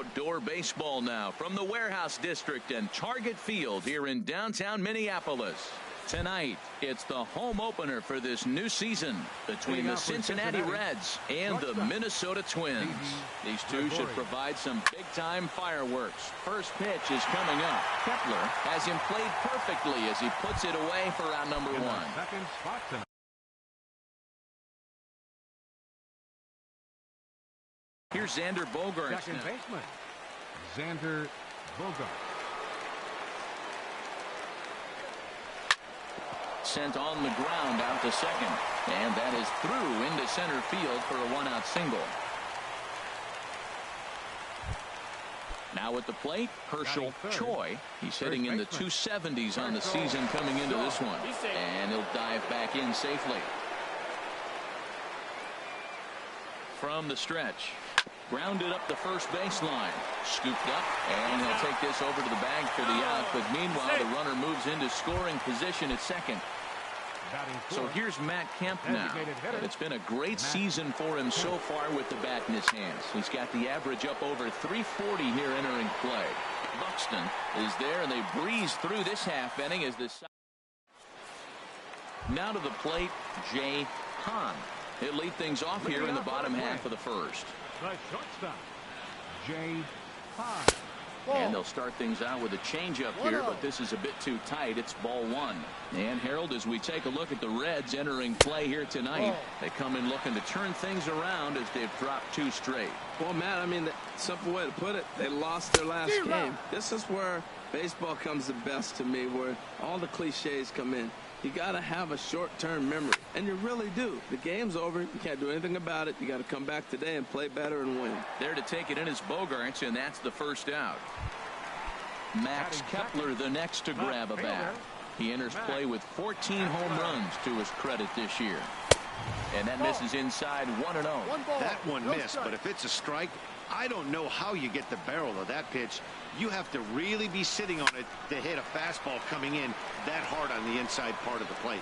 Outdoor baseball now from the Warehouse District and Target Field here in downtown Minneapolis. Tonight, it's the home opener for this new season between the Cincinnati Reds and the Minnesota Twins. These two should provide some big-time fireworks. First pitch is coming up. Kepler has him played perfectly as he puts it away for round number one. Here's Xander Bogaerts. Second baseman, Xander Bogaerts. Sent on the ground out to second. And that is through into center field for a one-out single. Now at the plate, Herschel Choi. He's hitting in the 270s on the season coming into this one. And he'll dive back in safely. From the stretch. Grounded up the first baseline. Scooped up. And he'll take this over to the bag for the out. But meanwhile, the runner moves into scoring position at second. So here's Matt Kemp now. It's been a great season for him so far with the bat in his hands. He's got the average up over 340 here entering play. Buxton is there, and they breeze through this half inning as this. Now to the plate, Jay Hahn. He'll lead things off here in the bottom half of the first. The shortstop, Jay Hahn. And they'll start things out with a changeup here, but this is a bit too tight. It's ball one. And Harold, as we take a look at the Reds entering play here tonight, they come in looking to turn things around as they've dropped two straight. Well, Matt, I mean, the simple way to put it, they lost their last game. This is where baseball comes the best to me, where all the cliches come in. You got to have a short-term memory, and you really do. The game's over. You can't do anything about it. You got to come back today and play better and win. There to take it in is Bogaerts, and that's the first out. Max Kepler the next to grab a bat. He enters play with 14 home runs to his credit this year. And that misses inside 1-0. That one missed, but if it's a strike, I don't know how you get the barrel of that pitch. You have to really be sitting on it to hit a fastball coming in that hard on the inside part of the plate.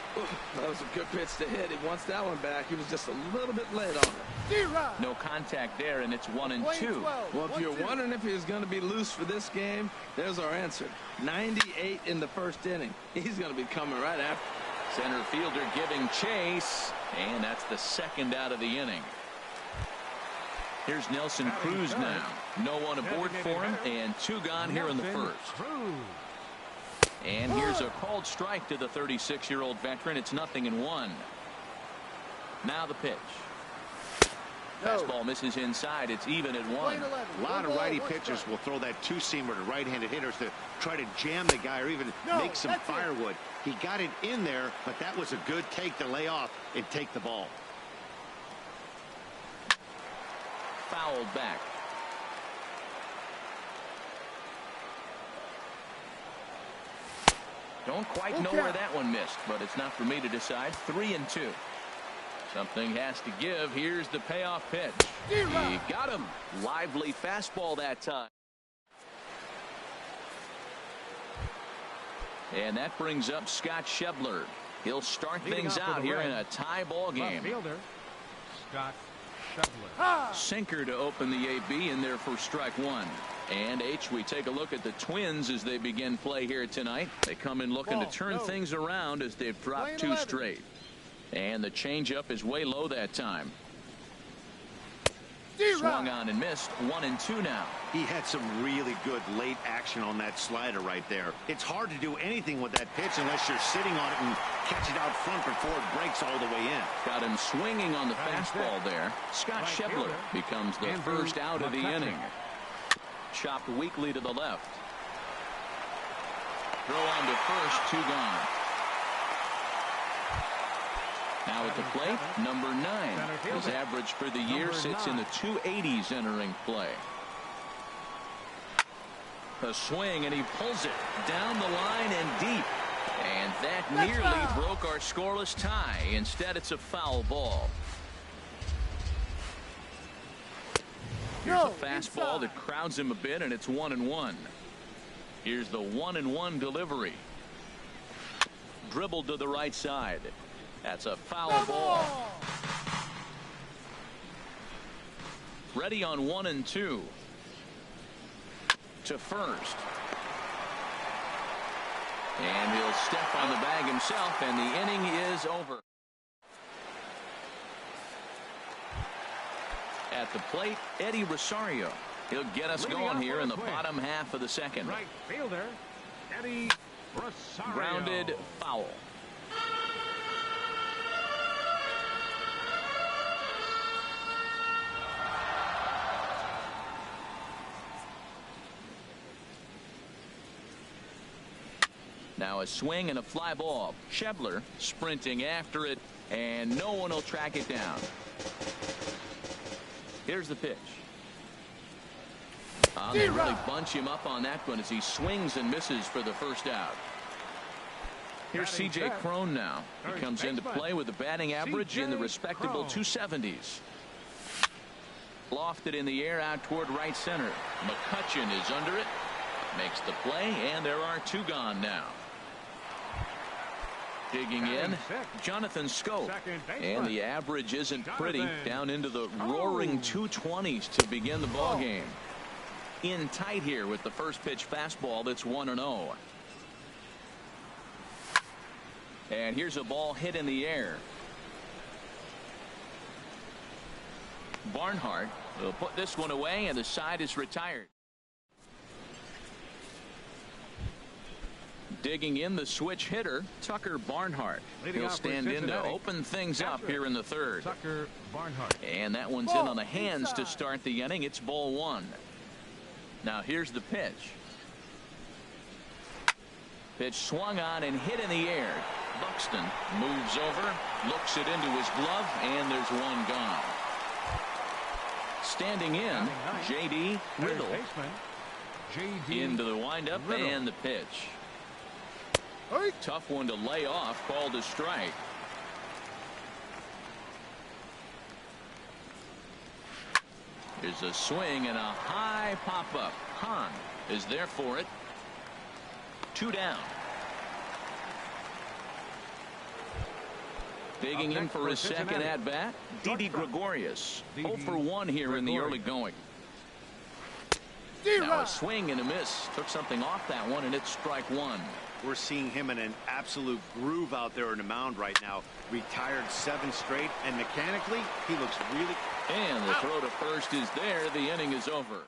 That was a good pitch to hit. He wants that one back. He was just a little bit late on it. No contact there, and it's 1-2. Well, if you're wondering if he was going to be loose for this game, there's our answer. 98 in the first inning. He's going to be coming right after. Center fielder giving chase, and that's the second out of the inning. Here's Nelson Cruz now. No one aboard for him, and two gone here in the first. And here's a called strike to the 36-year-old veteran. It's 0-1. Now the pitch. Fastball misses inside. It's even at 1. A lot of righty pitchers will throw that two-seamer to right-handed hitters to try to jam the guy or even make some firewood. He got it in there, but that was a good take to lay off and take the ball. Fouled back. Don't quite know where that one missed, but it's not for me to decide. 3-2. Something has to give. Here's the payoff pitch. He got him. Lively fastball that time. And that brings up Scott Schebler. He'll start things out here in a tie ball game. Scott Schebler. Sinker to open the AB in there for strike one. And we take a look at the Twins as they begin play here tonight. They come in looking to turn things around as they've dropped two straight. And the changeup is way low that time. Swung on and missed. 1-2 now. He had some really good late action on that slider right there. It's hard to do anything with that pitch unless you're sitting on it and catch it out front before it breaks all the way in. Got him swinging on the fastball there. Scott Schebler becomes the first out of the inning. Chopped weakly to the left. Throw on to first, two gone. Now at the plate, number 9. His average for the year sits in the 280s entering play. A swing, and he pulls it down the line and deep. And that nearly broke our scoreless tie. Instead, it's a foul ball. Here's a fastball that crowds him a bit, and it's 1-1. Here's the 1-1 delivery. Dribbled to the right side. That's a foul ball. Ready on 1-2. to first. And he'll step on the bag himself, and the inning is over. At the plate, Eddie Rosario. He'll get us going here in the bottom half of the second. Right fielder, Eddie Rosario. Grounded foul. Now a swing and a fly ball. Schebler sprinting after it, and no one will track it down. Here's the pitch. They really bunch him up on that one as he swings and misses for the first out. Here's C.J. Cron now. He comes into play with a batting average in the respectable 270s. Lofted in the air out toward right center. McCutchen is under it. Makes the play, and there are two gone now. Digging in, Jonathan Scope. And the average isn't pretty. Down into the roaring 220s to begin the ball game. In tight here with the first pitch fastball that's 1-0. And here's a ball hit in the air. Barnhart will put this one away, and the side is retired. Digging in, the switch hitter, Tucker Barnhart. He'll stand in to open things up here in the third. Tucker Barnhart. And that one's in on the hands to start the inning. It's ball one. Now here's the pitch. Pitch swung on and hit in the air. Buxton moves over, looks it into his glove, and there's one gone. Standing in, J.D. Riddle. Into the windup and the pitch. Tough one to lay off, called a strike. There's a swing and a high pop-up. Hahn is there for it. Two down. Digging in for his second at-bat, Didi Gregorius. 0 for 1 here in the early going. Now a swing and a miss. Took something off that one, and it's strike one. We're seeing him in an absolute groove out there in the mound right now. Retired 7 straight, and mechanically, he looks really... And the throw to first is there. The inning is over.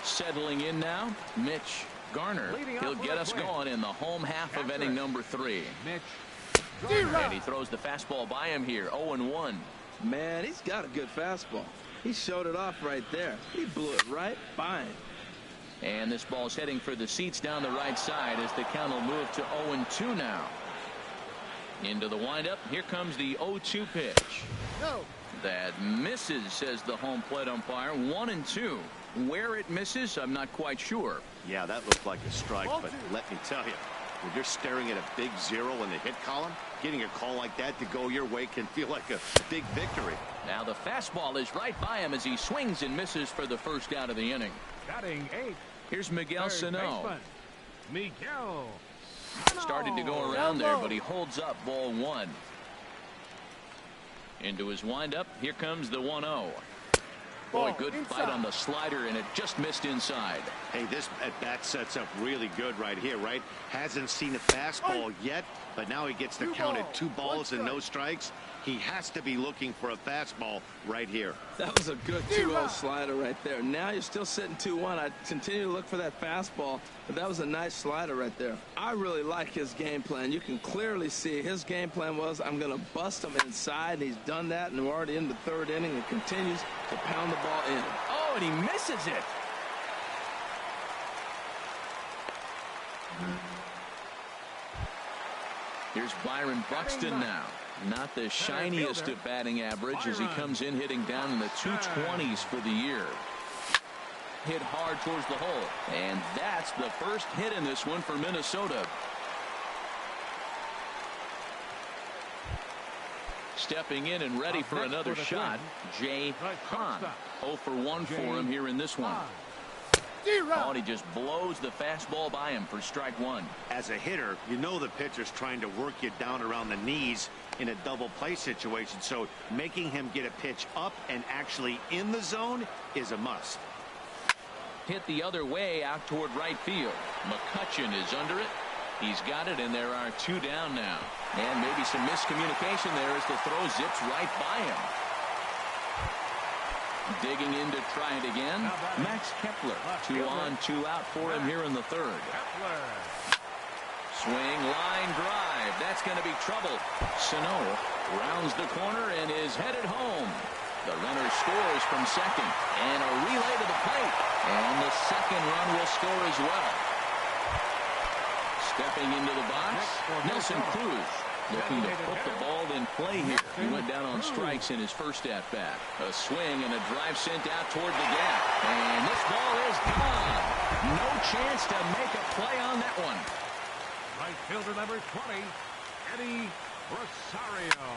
Settling in now, Mitch Garner. He'll get us going in the home half of inning number 3. And he throws the fastball by him here. 0-1. Man, he's got a good fastball. He showed it off right there. He blew it right by him. And this ball's heading for the seats down the right side as the count will move to 0-2 now. Into the windup. Here comes the 0-2 pitch. That misses, says the home plate umpire. 1-2. Where it misses, I'm not quite sure. Yeah, that looked like a strike, but let me tell you, when you're staring at a big 0 in the hit column, getting a call like that to go your way can feel like a big victory. Now the fastball is right by him as he swings and misses for the first out of the inning. Batting 8. Here's Miguel Sano. Miguel. Started to go around there, but he holds up ball 1. Into his windup. Here comes the 1-0. Boy, good fight on the slider, and it just missed inside. Hey, this at-bat sets up really good right here, right? Hasn't seen a fastball yet, but now he gets the count at 2 balls and no strikes. He has to be looking for a fastball right here. That was a good 2-0 slider right there. Now you're still sitting 2-1. I continue to look for that fastball, but that was a nice slider right there. I really like his game plan. You can clearly see his game plan was, I'm going to bust him inside, and he's done that, and we're already in the 3rd inning and continues to pound the ball in. Oh, and he misses it. Here's Byron Buxton now. Not the shiniest of batting average as he comes in hitting down in the 220s for the year. Hit hard towards the hole. And that's the first hit in this one for Minnesota. Stepping in and ready for another shot, Jay Hahn. 0 for 1 for him here in this one. Oh, and he just blows the fastball by him for strike one. As a hitter, you know the pitcher's trying to work you down around the knees in a double play situation, so making him get a pitch up and actually in the zone is a must. Hit the other way out toward right field. McCutchen is under it. He's got it, and there are two down now. And maybe some miscommunication there as the throw zips right by him. Digging in to try it again. Max Kepler. 2 on, 2 out for him here in the third. Swing, line drive. That's going to be trouble. Sano rounds the corner and is headed home. The runner scores from second. And a relay to the plate. And the second run will score as well. Stepping into the box, Nelson Cruz. Looking to put the ball in play here. He went down on strikes in his first at-bat. A swing and a drive sent out toward the gap. And this ball is gone. No chance to make a play on that one. Right fielder number 20, Eddie Rosario.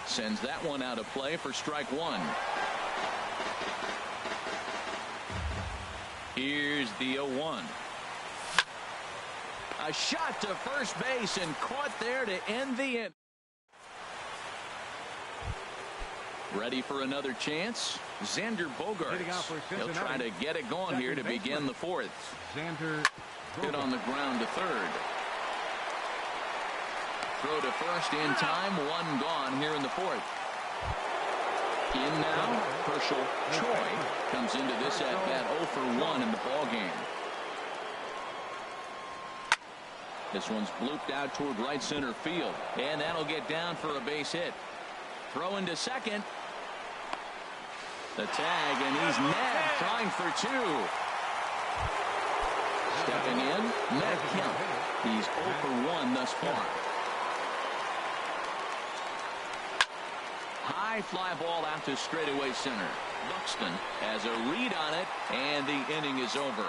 Sends that one out of play for strike one. Here's the 0-1. A shot to first base and caught there to end the inning. Ready for another chance. Xander Bogaerts. He'll try to get it going here to begin the fourth. Xander Hit on the ground to third. Throw to first in time. One gone here in the fourth. In now, Herschel Choi comes into this at bat 0 for 1 in the ball game. This one's blooped out toward right center field, and that'll get down for a base hit. Throw into second. The tag, and he's nabbed, trying for 2. Stepping in, Matt Kemp. He's 0 for 1 thus far. High fly ball out to straightaway center. Buxton has a read on it, and the inning is over.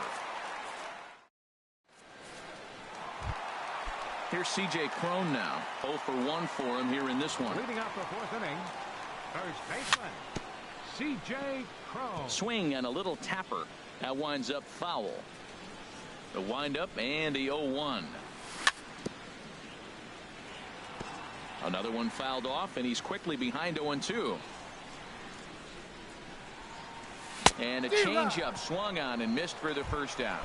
Here's C.J. Cron now. 0 for 1 for him here in this one. leading off the fourth inning, first baseman C.J. Cron. Swing and a little tapper. That winds up foul. The windup and the 0-1. Another one fouled off, and he's quickly behind 0-2. And a changeup swung on and missed for the first out.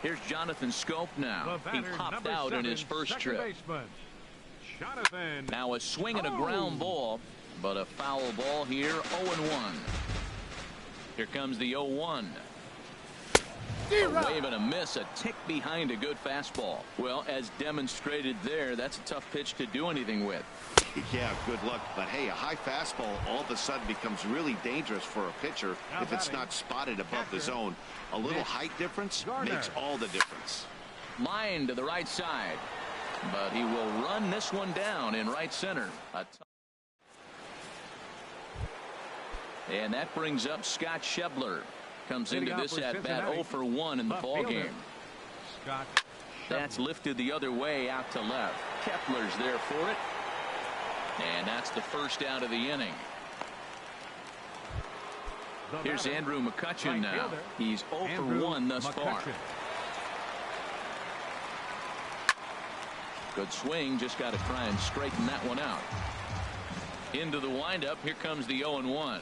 Here's Jonathan Scope now. He popped out in his first trip. Now a swing and a ground ball, but a foul ball here. 0-1. Here comes the 0-1. A wave and a miss, a tick behind a good fastball. Well, as demonstrated there, that's a tough pitch to do anything with. Yeah, good luck. But hey, a high fastball all of a sudden becomes really dangerous for a pitcher if it's not spotted above the zone. A little height difference makes all the difference. Line to the right side, but he will run this one down in right center. And that brings up Scott Schebler. Comes into this at bat 0 for 1 in the ball game. That's lifted the other way out to left. Kepler's there for it. And that's the first out of the inning. Here's Andrew McCutchen now. He's 0 for 1 thus far. Good swing. Just got to try and straighten that one out. Into the windup. Here comes the 0-1.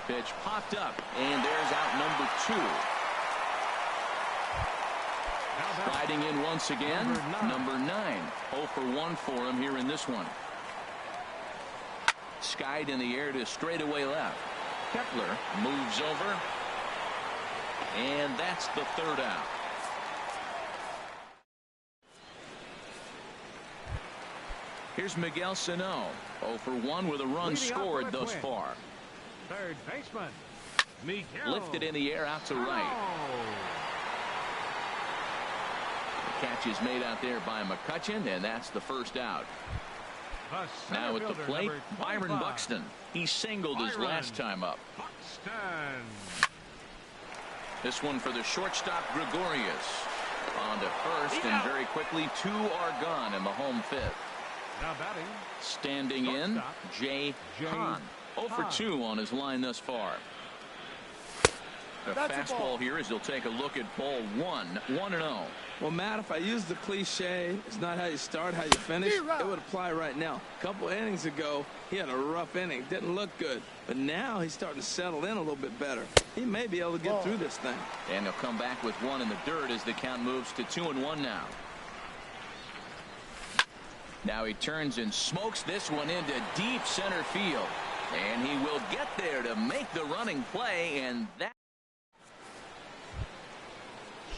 Pitch popped up, and there's out number 2. Riding in once again, number 9. 0 for 1 for him here in this one. Skied in the air to straightaway left. Kepler moves over, and that's the third out. Here's Miguel Sano. 0 for 1 with a run scored thus far. Third baseman Miguel. Lifted in the air out to right. The catch is made out there by McCutchen, and that's the first out. Now at the plate, Byron Buxton. He singled his last time up. This one for the shortstop Gregorius. On to first, and very quickly 2 are gone in the home fifth. Now batting. Standing in, Jay Hahn. 0 for 2 on his line thus far. A fastball here as he'll take a look at ball one. 1-0. Well, Matt, if I use the cliche, it's not how you start, how you finish, it would apply right now. A couple innings ago, he had a rough inning. Didn't look good. But now he's starting to settle in a little bit better. He may be able to get through this thing. And he'll come back with one in the dirt as the count moves to 2-1 now. Now he turns and smokes this one into deep center field. And he will get there to make the running play, and that.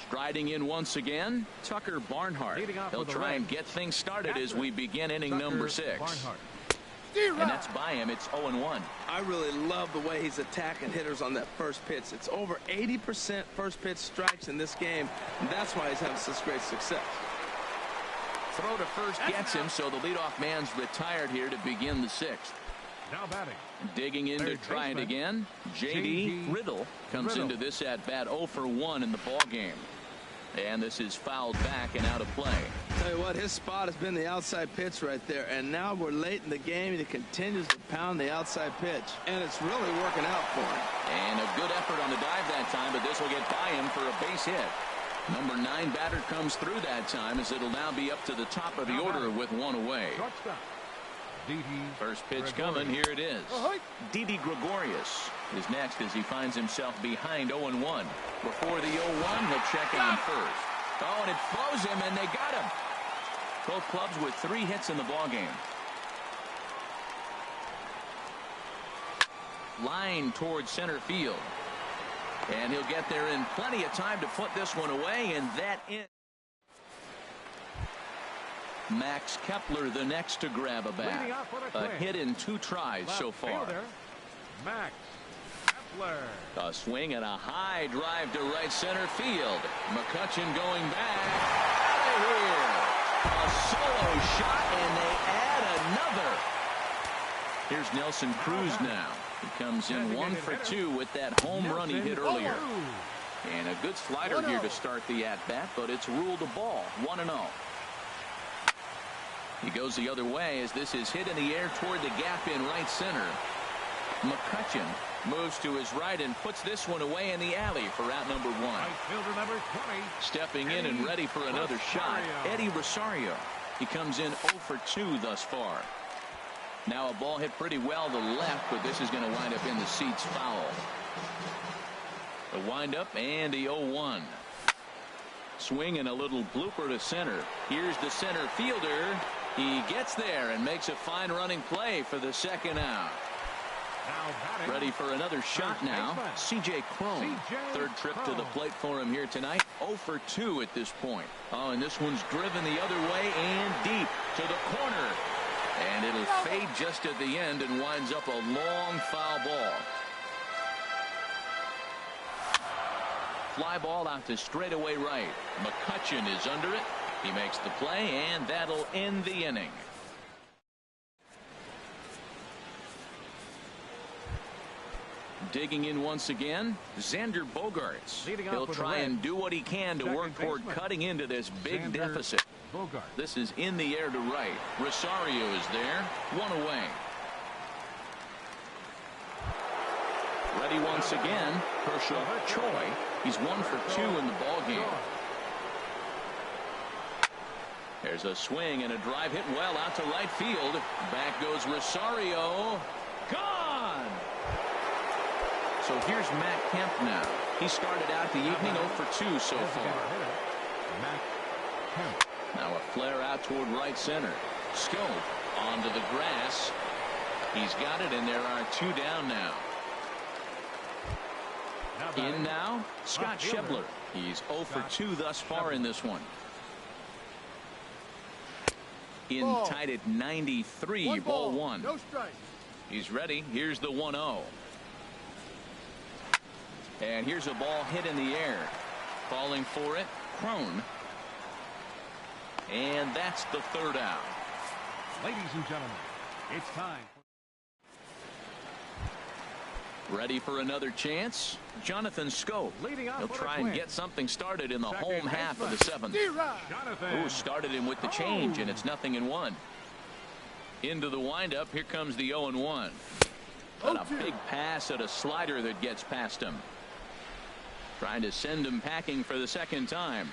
Striding in once again, Tucker Barnhart. He'll try and get things started as we begin inning number 6. And that's by him. It's 0-1. I really love the way he's attacking hitters on that first pitch. It's over 80% first pitch strikes in this game, and that's why he's having such great success. Throw to first gets him, so the leadoff man's retired here to begin the 6th. Now batting. Digging in to try it again, J.D. Riddle comes into this at bat 0 for 1 in the ball game. And this is fouled back and out of play. Tell you what, his spot has been the outside pitch right there, and now we're late in the game and he continues to pound the outside pitch, and it's really working out for him. And a good effort on the dive that time, but this will get by him for a base hit. Number 9 batter comes through that time as it'll now be up to the top of the order with one away. First pitch coming. Here it is. Didi Gregorius is next as he finds himself behind 0-1. Before the 0-1, he'll check on first. Oh, and it flows him, and they got him. Both clubs with 3 hits in the ballgame. Line towards center field. And he'll get there in plenty of time to put this one away, and that in. Max Kepler the next to grab a bat. A hit in 2 tries so far. Max Kepler. A swing and a high drive to right center field. McCutchen going back. Out of here. A solo shot, and they add another. Here's Nelson Cruz now. He comes in 1 for 2 with that home run he hit earlier. And a good slider here to start the at-bat, but it's ruled a ball. 1-0. He goes the other way as this is hit in the air toward the gap in right center. McCutchen moves to his right and puts this one away in the alley for out number 1. Right fielder number 20. Stepping in and ready for another shot, Eddie Rosario. He comes in 0 for 2 thus far. Now a ball hit pretty well to left, but this is going to wind up in the seats foul. The windup and the 0-1. Swing and a little blooper to center. Here's the center fielder. He gets there and makes a fine running play for the second out. Ready for another shot now. C.J. Cron. Third trip to the plate for him here tonight. 0 for 2 at this point. Oh, and this one's driven the other way and deep to the corner. And it'll fade just at the end and winds up a long foul ball. Fly ball out to straightaway right. McCutchen is under it. He makes the play, and that'll end the inning. Digging in once again, Xander Bogaerts. He'll try and do what he can to work toward cutting into this big deficit. This is in the air to right. Rosario is there. 1 away. Ready once again, Kershaw Choi. He's 1 for 2 in the ballgame. There's a swing and a drive hit well out to right field. Back goes Rosario. Gone! So here's Matt Kemp now. He started out the evening 0 for 2 so far. Now a flare out toward right center. Scope onto the grass. He's got it, and there are 2 down now. In now, Scott Schebler. He's 0 for 2 thus far in this one. In tied at 93, ball 1. He's ready. Here's the 1-0. And here's a ball hit in the air. Falling for it, Cron. And that's the 3rd out. Ladies and gentlemen, it's time. Ready for another chance? Jonathan Scope. He'll try and get something started in the home half of the 7th. Ooh, started him with the change, and it's 0-1. Into the windup. Here comes the 0-1. Got a big pass at a slider that gets past him. Trying to send him packing for the second time.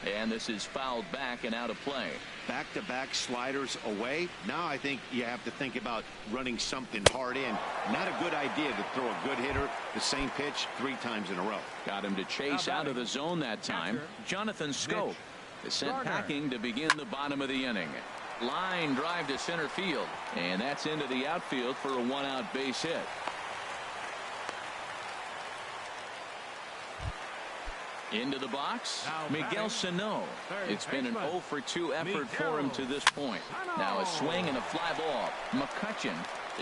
And this is fouled back and out of play. Back-to-back sliders away. Now I think you have to think about running something hard in. Not a good idea to throw a good hitter the same pitch 3 times in a row. Got him to chase out of the zone that time. Jonathan Schoop is sent packing to begin the bottom of the inning. Line drive to center field. And that's into the outfield for a 1-out base hit. Into the box, Miguel Sano. It's been an 0 for 2 effort for him to this point. Now a swing and a fly ball. McCutchen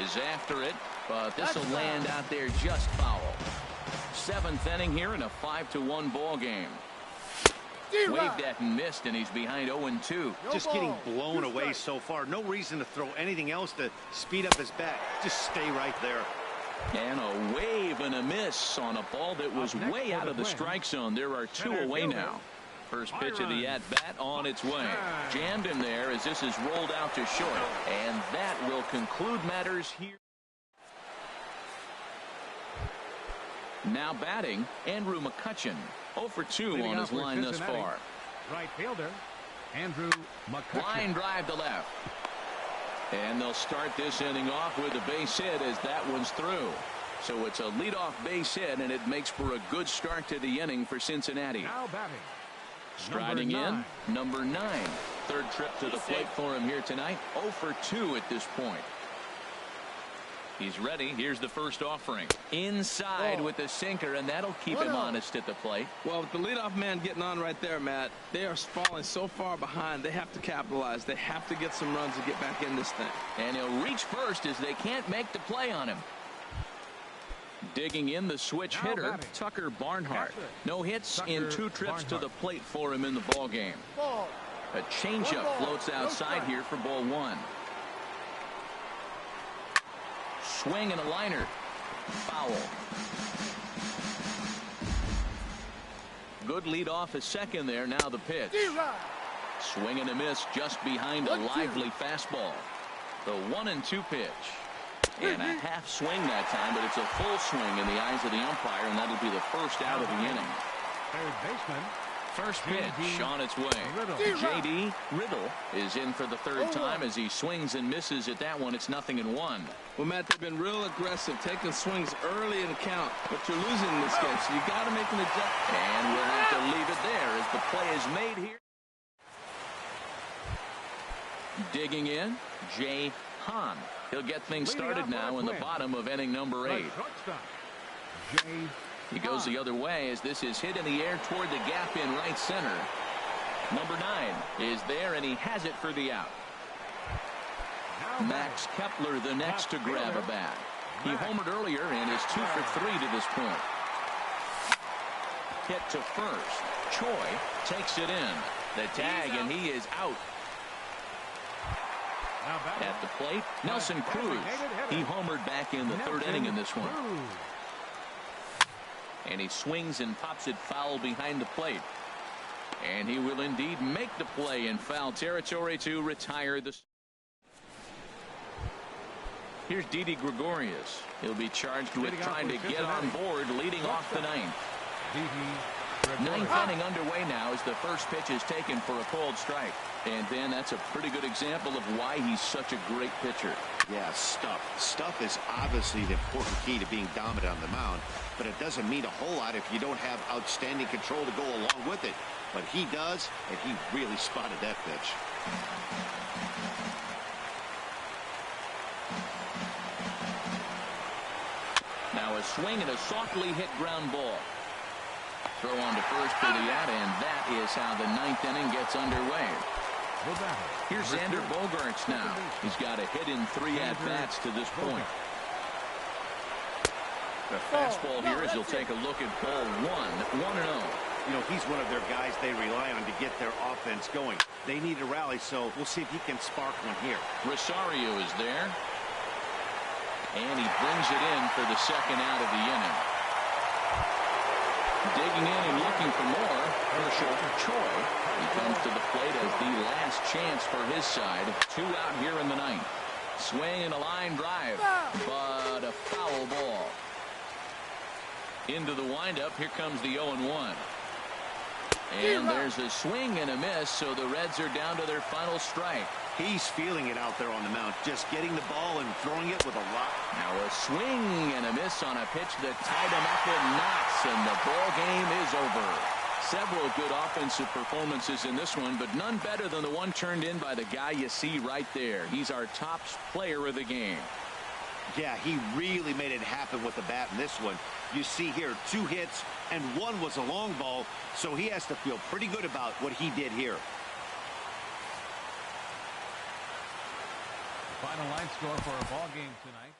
is after it, but this will land out there just foul. 7th inning here in a 5-1 ball game. Waved at and missed, and he's behind 0-2. Just getting blown away so far. No reason to throw anything else to speed up his bat. Just stay right there. And a wave and a miss on a ball that was way out of the strike zone. There are 2 away now. First pitch of the at-bat on its way. Jammed him there as this is rolled out to short. And that will conclude matters here. Now batting, Andrew McCutchen. 0 for 2 on his line thus far. Right fielder, Andrew McCutchen. Line drive to left. And they'll start this inning off with a base hit as that one's through. So it's a leadoff base hit, and it makes for a good start to the inning for Cincinnati. Now batting, Striding in, number 9. 3rd trip to the plate for him here tonight. 0 for 2 at this point. He's ready. Here's the first offering. Inside with the sinker, and that'll keep him honest at the plate. Well, with the leadoff man getting on right there, Matt, they are falling so far behind. They have to capitalize. They have to get some runs to get back in this thing. And he'll reach first as they can't make the play on him. Digging in the switch hitter, Tucker Barnhart. No hits in 2 trips to the plate for him in the ball game. A changeup floats outside here for ball 1. Swing and a liner. Foul. Good lead off a second there. Now the pitch. Swing and a miss just behind a lively fastball. The 1-2 pitch. And a half swing that time, but it's a full swing in the eyes of the umpire, and that'll be the first out of the inning. Third baseman. First pitch on its way. J.D. Riddle is in for the 3rd time as he swings and misses at that one. It's 0-1. Well, Matt, they've been real aggressive, taking swings early in the count, but you're losing in this game, so you got to make an adjustment. And we'll have to leave it there as the play is made here. Digging in, Jay Hahn. He'll get things started now in the bottom of inning number 8. He goes the other way as this is hit in the air toward the gap in right center. Number 9 is there, and he has it for the out. Max Kepler the next to grab a bat. He homered earlier and is 2 for 3 to this point. Hit to first. Choi takes it in. The tag, and he is out. At the plate, Nelson Cruz. He homered back in the 3rd inning in this one. And he swings and pops it foul behind the plate. And he will indeed make the play in foul territory to retire the. Here's Didi Gregorius. He'll be charged with trying to get on board leading off the 9th. 9th inning underway now as the first pitch is taken for a called strike. And then that's a pretty good example of why he's such a great pitcher. Yeah, stuff is obviously the important key to being dominant on the mound, but it doesn't mean a whole lot if you don't have outstanding control to go along with it. But he does, and he really spotted that pitch. Now a swing and a softly hit ground ball. Throw on to first for the out, and that is how the 9th inning gets underway. Here's Xander Bogaerts now. He's got a hit in 3 at-bats to this point. The fastball here as he'll take a look at ball 1, 1-0. You know, he's one of their guys they rely on to get their offense going. They need a rally, so we'll see if he can spark one here. Rosario is there. And he brings it in for the 2nd out of the inning. Digging in and looking for more, Herschel Choi. He comes to the plate as the last chance for his side. 2 out here in the 9th. Swing and a line drive, but a foul ball. Into the windup. Here comes the 0-1. And there's a swing and a miss, so the Reds are down to their final strike. He's feeling it out there on the mound, just getting the ball and throwing it with a lot. Now a swing and a miss on a pitch that tied him up with knots, and the ball game is over. Several good offensive performances in this one, but none better than the one turned in by the guy you see right there. He's our top player of the game. Yeah, he really made it happen with the bat in this one. You see here 2 hits and 1 was a long ball, so he has to feel pretty good about what he did here. Final line score for our ball game tonight.